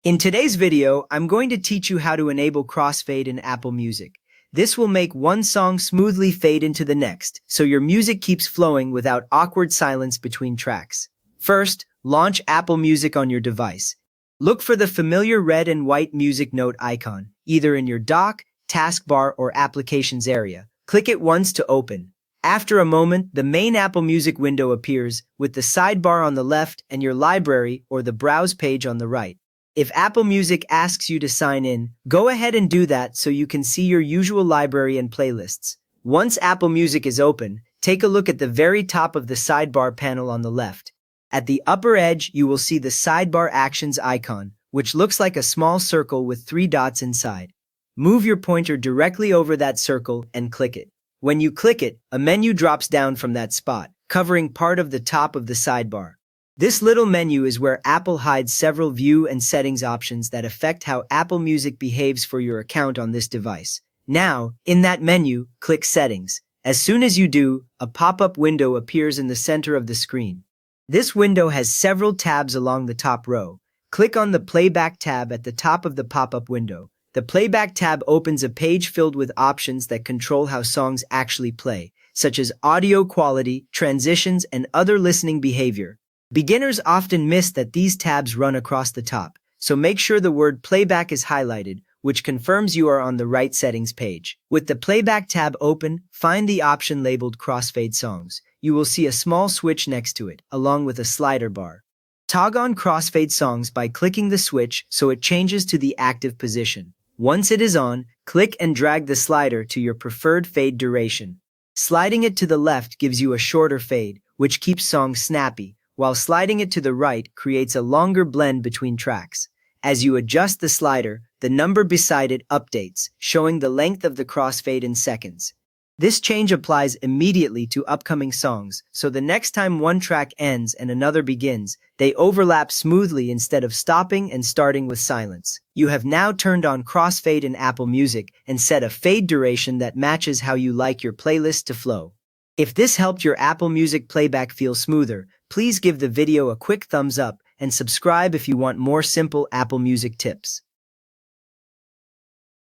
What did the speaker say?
In today's video, I'm going to teach you how to enable crossfade in Apple Music. This will make one song smoothly fade into the next, so your music keeps flowing without awkward silence between tracks. First, launch Apple Music on your device. Look for the familiar red and white music note icon, either in your dock, taskbar, or applications area. Click it once to open. After a moment, the main Apple Music window appears, with the sidebar on the left and your library or the browse page on the right. If Apple Music asks you to sign in, go ahead and do that so you can see your usual library and playlists. Once Apple Music is open, take a look at the very top of the sidebar panel on the left. At the upper edge, you will see the Sidebar Actions icon, which looks like a small circle with 3 dots inside. Move your pointer directly over that circle and click it. When you click it, a menu drops down from that spot, covering part of the top of the sidebar. This little menu is where Apple hides several view and settings options that affect how Apple Music behaves for your account on this device. Now, in that menu, click Settings. As soon as you do, a pop-up window appears in the center of the screen. This window has several tabs along the top row. Click on the Playback tab at the top of the pop-up window. The Playback tab opens a page filled with options that control how songs actually play, such as audio quality, transitions, and other listening behavior. Beginners often miss that these tabs run across the top, so make sure the word Playback is highlighted, which confirms you are on the right settings page. With the Playback tab open, find the option labeled Crossfade Songs. You will see a small switch next to it, along with a slider bar. Toggle on Crossfade Songs by clicking the switch so it changes to the active position. Once it is on, click and drag the slider to your preferred fade duration. Sliding it to the left gives you a shorter fade, which keeps songs snappy, while sliding it to the right creates a longer blend between tracks. As you adjust the slider, the number beside it updates, showing the length of the crossfade in seconds. This change applies immediately to upcoming songs, so the next time one track ends and another begins, they overlap smoothly instead of stopping and starting with silence. You have now turned on Crossfade in Apple Music and set a fade duration that matches how you like your playlist to flow. If this helped your Apple Music playback feel smoother, please give the video a quick thumbs up and subscribe if you want more simple Apple Music tips.